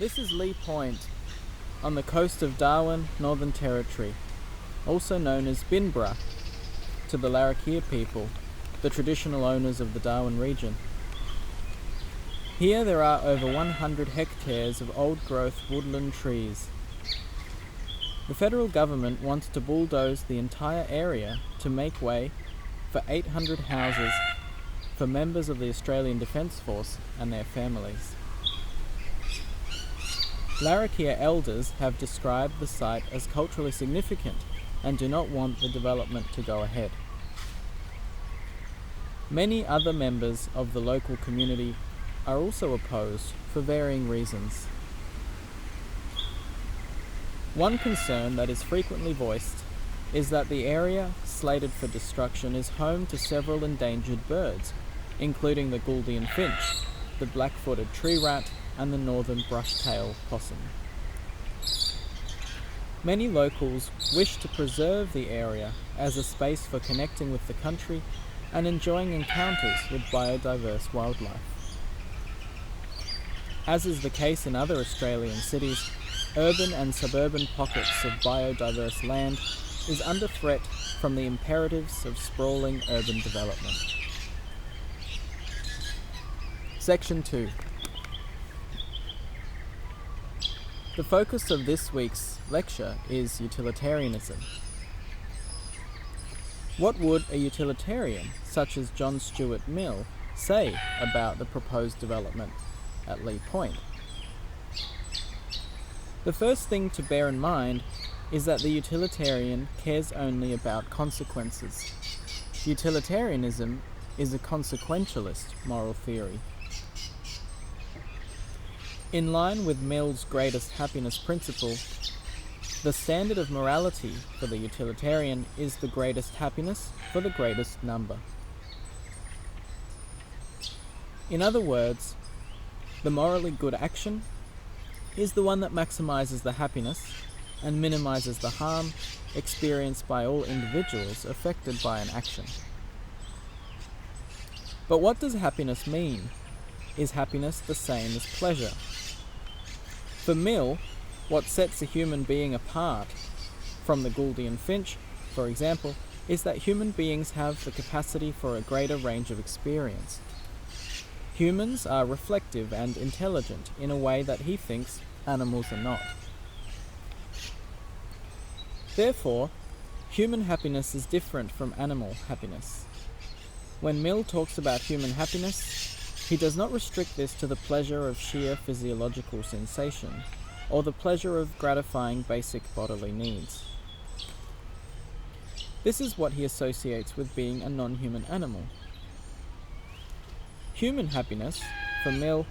This is Lee Point on the coast of Darwin, Northern Territory, also known as Binbra to the Larrakia people, the traditional owners of the Darwin region. Here there are over 100 hectares of old-growth woodland trees. The federal government wants to bulldoze the entire area to make way for 800 houses for members of the Australian Defence Force and their families. Larrakia elders have described the site as culturally significant and do not want the development to go ahead. Many other members of the local community are also opposed for varying reasons. One concern that is frequently voiced is that the area slated for destruction is home to several endangered birds, including the Gouldian finch, the black-footed tree rat, and the northern brush-tail possum. Many locals wish to preserve the area as a space for connecting with the country and enjoying encounters with biodiverse wildlife. As is the case in other Australian cities, urban and suburban pockets of biodiverse land is under threat from the imperatives of sprawling urban development. Section 2. The focus of this week's lecture is utilitarianism. What would a utilitarian, such as John Stuart Mill, say about the proposed development at Lee Point? The first thing to bear in mind is that the utilitarian cares only about consequences. Utilitarianism is a consequentialist moral theory. In line with Mill's greatest happiness principle, the standard of morality for the utilitarian is the greatest happiness for the greatest number. In other words, the morally good action is the one that maximizes the happiness and minimizes the harm experienced by all individuals affected by an action. But what does happiness mean? Is happiness the same as pleasure? For Mill, what sets a human being apart from the Gouldian finch, for example, is that human beings have the capacity for a greater range of experience. Humans are reflective and intelligent in a way that he thinks animals are not. Therefore, human happiness is different from animal happiness. When Mill talks about human happiness, he does not restrict this to the pleasure of sheer physiological sensation, or the pleasure of gratifying basic bodily needs. This is what he associates with being a non-human animal. Human happiness, for Mill,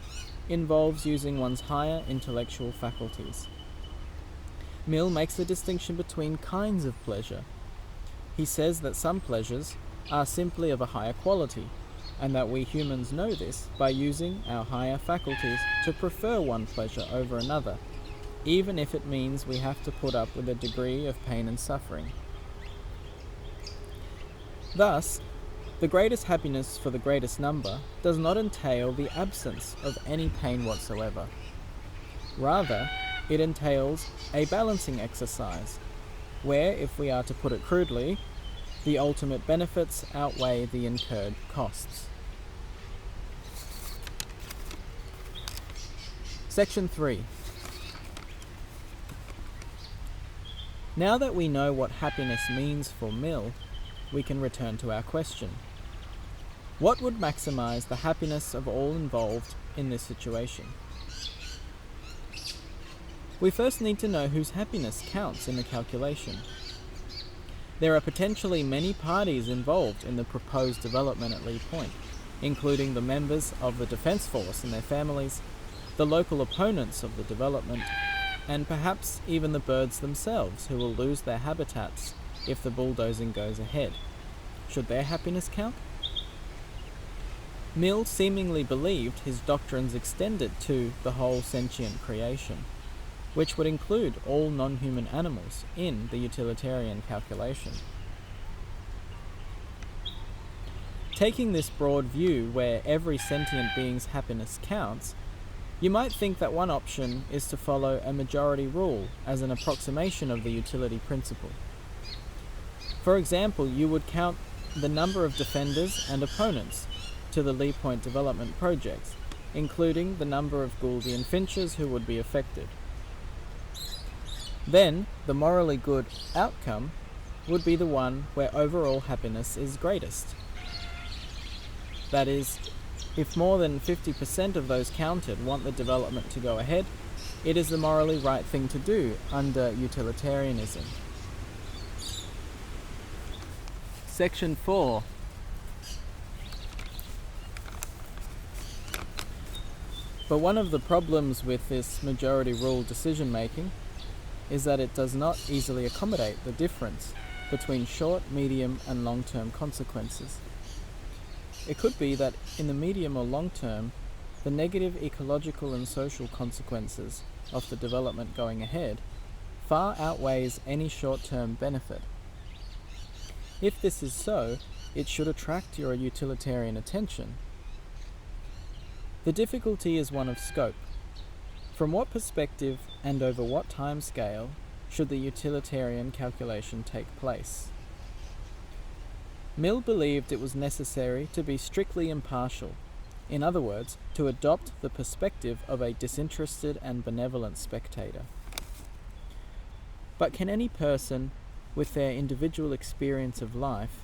involves using one's higher intellectual faculties. Mill makes a distinction between kinds of pleasure. He says that some pleasures are simply of a higher quality, and that we humans know this by using our higher faculties to prefer one pleasure over another, even if it means we have to put up with a degree of pain and suffering. Thus, the greatest happiness for the greatest number does not entail the absence of any pain whatsoever. Rather, it entails a balancing exercise, where, if we are to put it crudely, the ultimate benefits outweigh the incurred costs. Section 3. Now that we know what happiness means for Mill, we can return to our question. What would maximize the happiness of all involved in this situation? We first need to know whose happiness counts in the calculation. There are potentially many parties involved in the proposed development at Lee Point, including the members of the Defence Force and their families, the local opponents of the development, and perhaps even the birds themselves, who will lose their habitats if the bulldozing goes ahead. Should their happiness count? Mill seemingly believed his doctrines extended to the whole sentient creation, which would include all non-human animals in the utilitarian calculation. Taking this broad view where every sentient being's happiness counts, You might think that one option is to follow a majority rule as an approximation of the utility principle. For example, you would count the number of defenders and opponents to the Lee Point development projects, including the number of Gouldian finches who would be affected. Then, the morally good outcome would be the one where overall happiness is greatest. That is, if more than 50% of those counted want the development to go ahead, it is the morally right thing to do under utilitarianism. Section 4. But one of the problems with this majority rule decision making is that it does not easily accommodate the difference between short, medium, and long-term consequences. It could be that in the medium or long term, the negative ecological and social consequences of the development going ahead far outweighs any short-term benefit. If this is so, it should attract your utilitarian attention. The difficulty is one of scope. From what perspective and over what time scale should the utilitarian calculation take place? Mill believed it was necessary to be strictly impartial, in other words, to adopt the perspective of a disinterested and benevolent spectator. But can any person, with their individual experience of life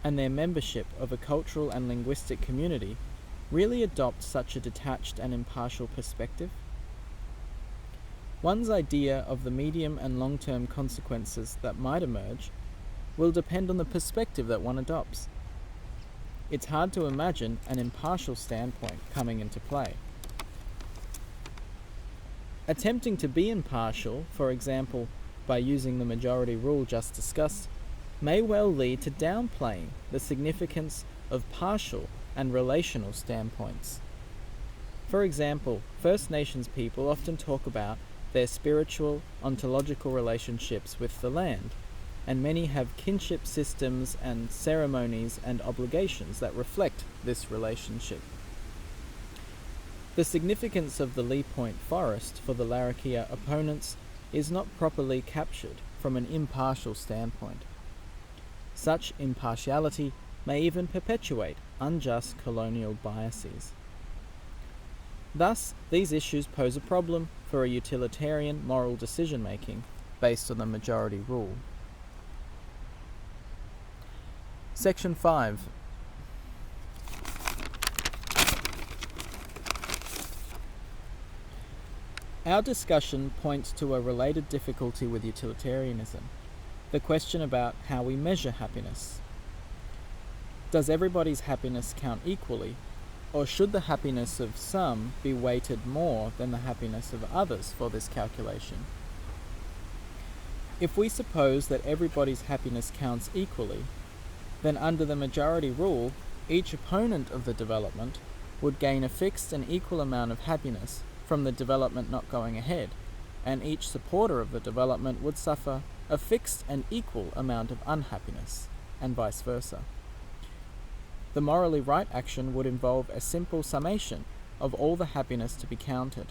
and their membership of a cultural and linguistic community, really adopt such a detached and impartial perspective? One's idea of the medium and long-term consequences that might emerge will depend on the perspective that one adopts. It's hard to imagine an impartial standpoint coming into play. Attempting to be impartial, for example, by using the majority rule just discussed, may well lead to downplaying the significance of partial and relational standpoints. For example, First Nations people often talk about their spiritual, ontological relationships with the land, and many have kinship systems and ceremonies and obligations that reflect this relationship. The significance of the Lee Point forest for the Larrakia opponents is not properly captured from an impartial standpoint. Such impartiality may even perpetuate unjust colonial biases. Thus, these issues pose a problem for a utilitarian moral decision-making based on the majority rule. Section 5. Our discussion points to a related difficulty with utilitarianism, the question about how we measure happiness. Does everybody's happiness count equally, or should the happiness of some be weighted more than the happiness of others for this calculation? If we suppose that everybody's happiness counts equally, then under the majority rule, each opponent of the development would gain a fixed and equal amount of happiness from the development not going ahead, and each supporter of the development would suffer a fixed and equal amount of unhappiness, and vice versa. The morally right action would involve a simple summation of all the happiness to be counted.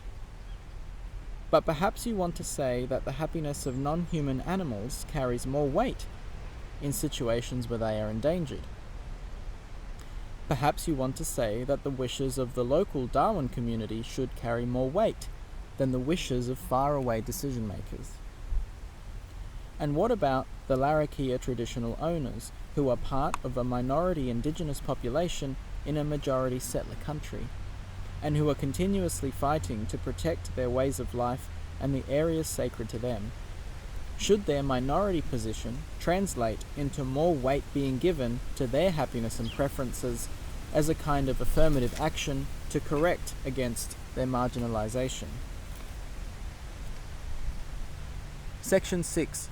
But perhaps you want to say that the happiness of non-human animals carries more weight in situations where they are endangered. Perhaps you want to say that the wishes of the local Darwin community should carry more weight than the wishes of faraway decision makers. And what about the Larrakia traditional owners, who are part of a minority indigenous population in a majority settler country, and who are continuously fighting to protect their ways of life and the areas sacred to them? Should their minority position translate into more weight being given to their happiness and preferences as a kind of affirmative action to correct against their marginalization? Section 6.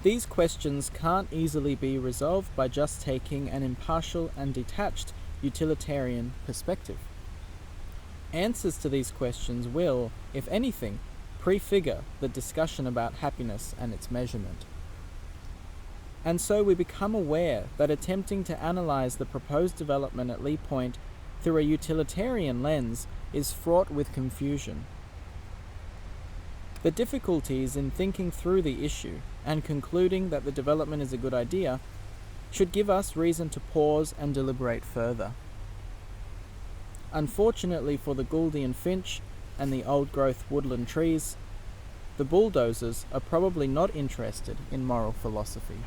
These questions can't easily be resolved by just taking an impartial and detached utilitarian perspective. Answers to these questions will, if anything, prefigure the discussion about happiness and its measurement. And so we become aware that attempting to analyze the proposed development at Lee Point through a utilitarian lens is fraught with confusion. The difficulties in thinking through the issue and concluding that the development is a good idea should give us reason to pause and deliberate further. Unfortunately for the Gouldian finch and the old-growth woodland trees, the bulldozers are probably not interested in moral philosophy.